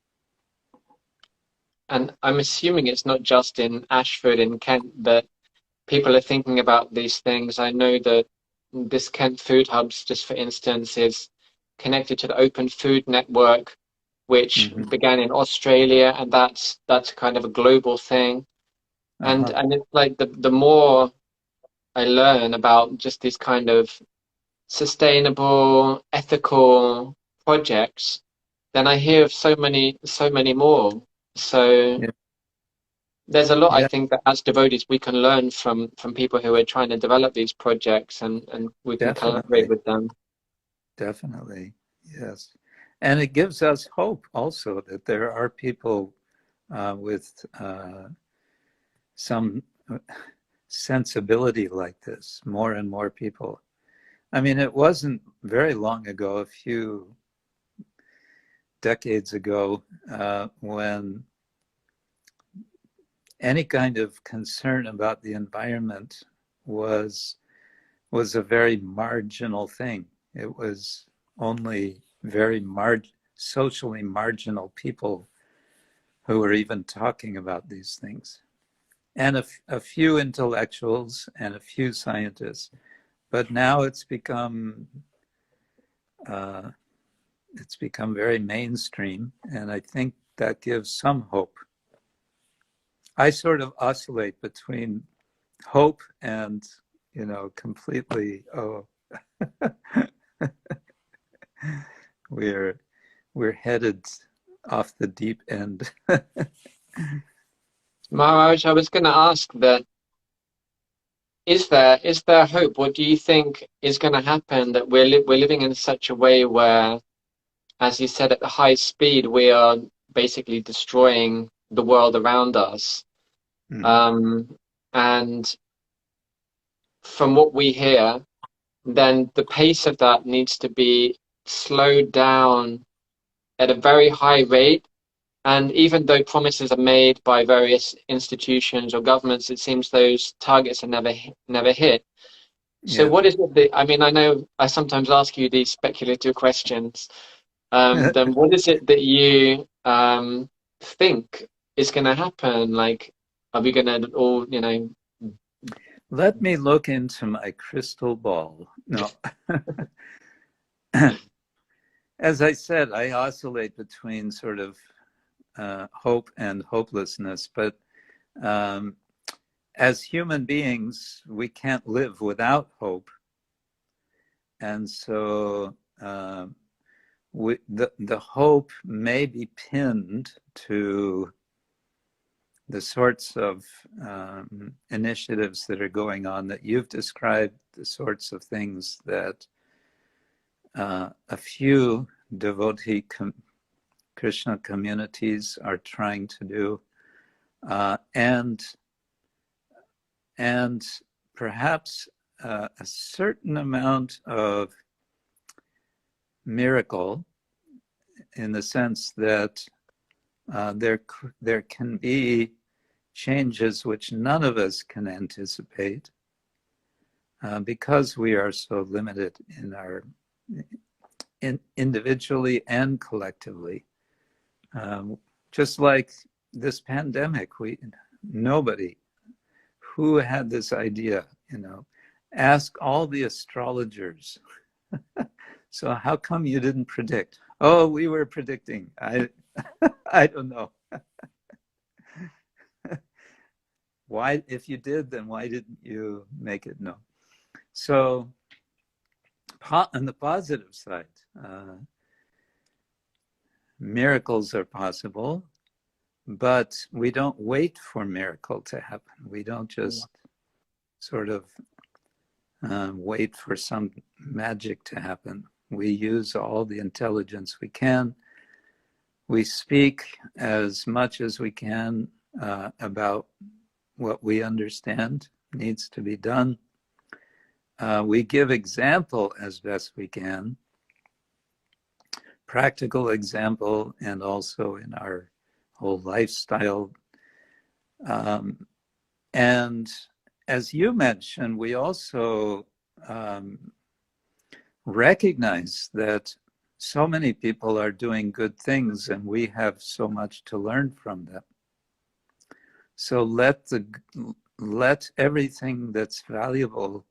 And I'm assuming it's not just in Ashford in Kent that people are thinking about these things. I know that this Kent Food Hubs, just for instance, is connected to the Open Food Network, which began in Australia, and that's kind of a global thing. And it's like the more I learn about just these kind of sustainable, ethical projects, then I hear of so many more. So Yeah. there's a lot I Yeah, think that as devotees we can learn from people who are trying to develop these projects, and we can collaborate definitely. with them. Definitely. Yes. And it gives us hope also that there are people with some sensibility like this, more and more people. I mean, it wasn't very long ago, a few decades ago, when any kind of concern about the environment was a very marginal thing. It was only very socially marginal people who were even talking about these things, and a few intellectuals and a few scientists. But now it's become very mainstream, and I think that gives some hope. I sort of oscillate between hope and, completely, oh, we're headed off the deep end. Maharaj, I was going to ask that is there hope? What do you think is going to happen, that we're living in such a way where, as you said, at the high speed we are basically destroying the world around us, and from what we hear, then the pace of that needs to be slowed down at a very high rate. And even though promises are made by various institutions or governments, it seems those targets are never hit. So Yeah. what is it that, I mean, I know I sometimes ask you these speculative questions. Then what is it that you think is going to happen? Like, are we going to all, Let me look into my crystal ball. No. As I said, I oscillate between sort of hope and hopelessness, but as human beings, we can't live without hope. And so the hope may be pinned to the sorts of initiatives that are going on that you've described, the sorts of things that a few devotee Krishna communities are trying to do, and perhaps a certain amount of miracle in the sense that there can be changes which none of us can anticipate because we are so limited in our individually and collectively. Just like this pandemic, nobody who had this idea, ask all the astrologers. So how come you didn't predict? Oh, we were predicting. I don't know. Why, if you did, then why didn't you make it known? So on the positive side, miracles are possible, but we don't wait for miracle to happen. We don't just sort of wait for some magic to happen. We use all the intelligence we can. We speak as much as we can about what we understand needs to be done. We give example as best we can, practical example, and also in our whole lifestyle. And as you mentioned, we also recognize that so many people are doing good things and we have so much to learn from them. So let everything that's valuable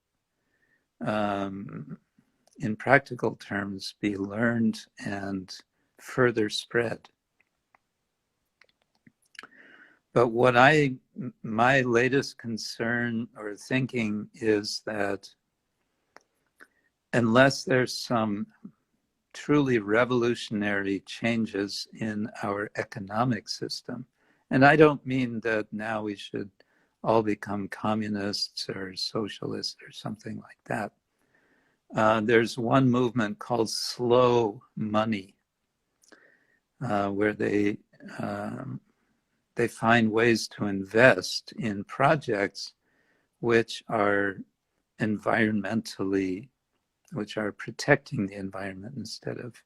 in practical terms be learned and further spread. But my latest concern or thinking is that unless there's some truly revolutionary changes in our economic system, and I don't mean that now we should all become communists or socialists or something like that. There's one movement called slow money, where they find ways to invest in projects which are which are protecting the environment instead of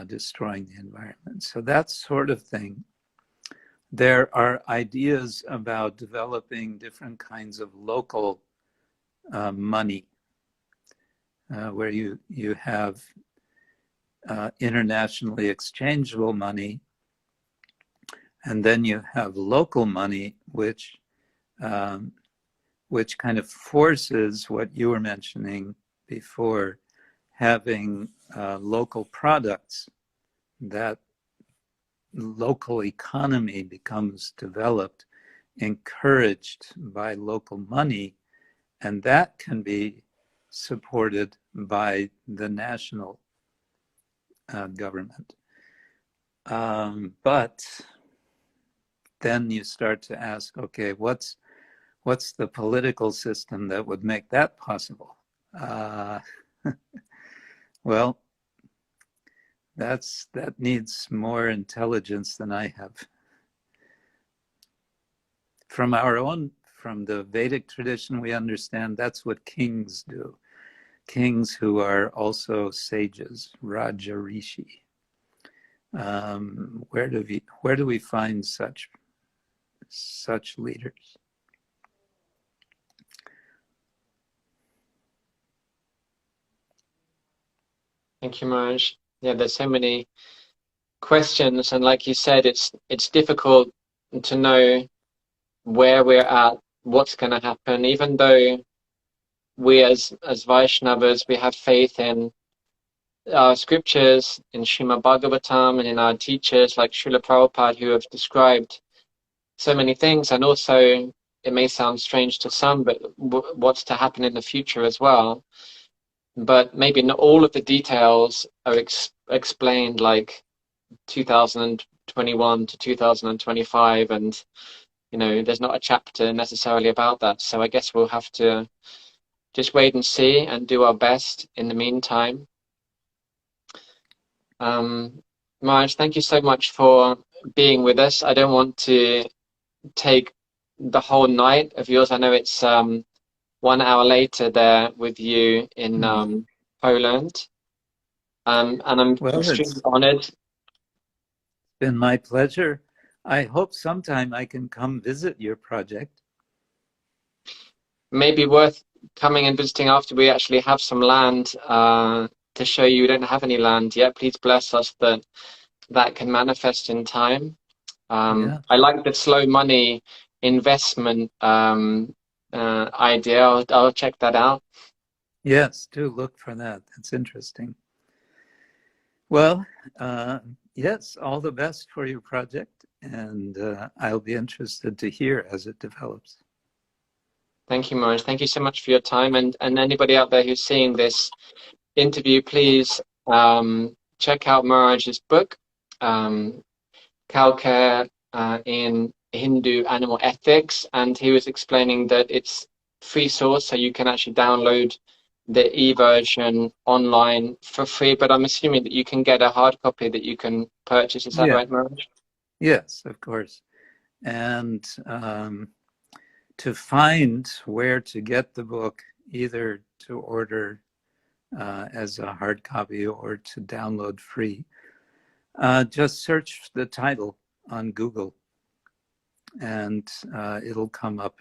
destroying the environment. So that sort of thing. There are ideas about developing different kinds of local money, where you have internationally exchangeable money, and then you have local money, which kind of forces what you were mentioning before, having local products. That local economy becomes developed, encouraged by local money, and that can be supported by the national government. But then you start to ask, okay, what's the political system that would make that possible? Well, that needs more intelligence than I have. From the Vedic tradition, we understand that's what kings do. Kings who are also sages, Raja Rishi. Where do we find such leaders? Thank you, Maharaj. Yeah, there's so many questions, and like you said, it's difficult to know where we're at, what's going to happen, even though we as Vaishnavas, we have faith in our scriptures, in Srimad Bhagavatam, and in our teachers like Srila Prabhupada, who have described so many things. And also, it may sound strange to some, but what's to happen in the future as well. But maybe not all of the details are explained, like 2021 to 2025, and there's not a chapter necessarily about that. So I guess we'll have to just wait and see and do our best in the meantime. Maharaj, thank you so much for being with us. I don't want to take the whole night of yours. I know it's 1 hour later there with you in Poland. And I'm Well, extremely it's honored. been my pleasure. I hope sometime I can come visit your project. Maybe worth coming and visiting after we actually have some land to show you. We don't have any land yet. Please bless us that that can manifest in time. Yeah. I like the slow money investment idea. I'll check that out. Yes, do look for that. That's interesting. Well, yes, all the best for your project, and I'll be interested to hear as it develops. Thank you, Maharaj. Thank you so much for your time. And anybody out there who's seeing this interview, please check out Maharaj's book, Cow Care in Hindu Animal Ethics. And he was explaining that it's free source, so you can actually download the e-version online for free. But I'm assuming that you can get a hard copy that you can purchase. Is that Yeah, right, Maharaj? yes, of course. And to find where to get the book, either to order as a hard copy or to download free, just search the title on Google and it'll come up.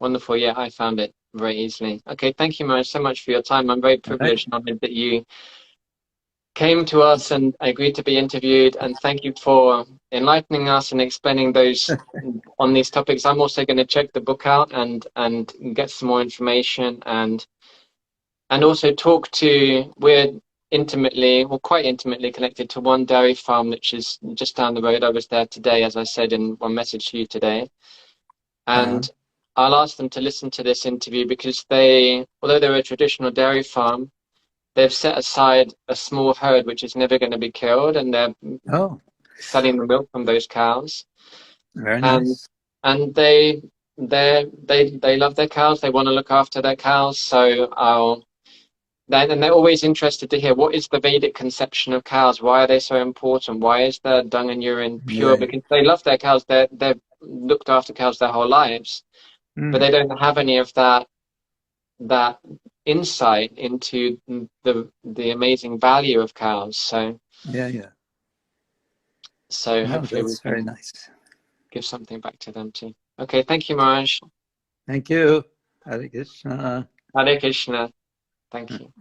Wonderful. Yeah, I found it very easily. Okay, thank you, Maharaj, so much for your time. I'm very All right. privileged and honored that you came to us and agreed to be interviewed. And thank you for enlightening us and explaining those on these topics. I'm also going to check the book out and get some more information and also talk to. We're intimately, well, quite intimately connected to one dairy farm which is just down the road. I was there today, as I said in one message to you today, Uh, and I'll ask them to listen to this interview because they, although they're a traditional dairy farm, they've set aside a small herd which is never going to be killed, and they're oh, selling the milk from those cows. very And nice. and they love their cows. They want to look after their cows. So they're always interested to hear what is the Vedic conception of cows. Why are they so important? Why is their dung and urine pure? Yeah. Because they love their cows. They've looked after cows their whole lives, but Mm, they don't have any of that insight into the amazing value of cows. yeah, yeah. So No, hopefully we that's very can nice. give something back to them too. Okay, thank you, Maharaj. Thank you. Hare Krishna. Hare Krishna. Thank you.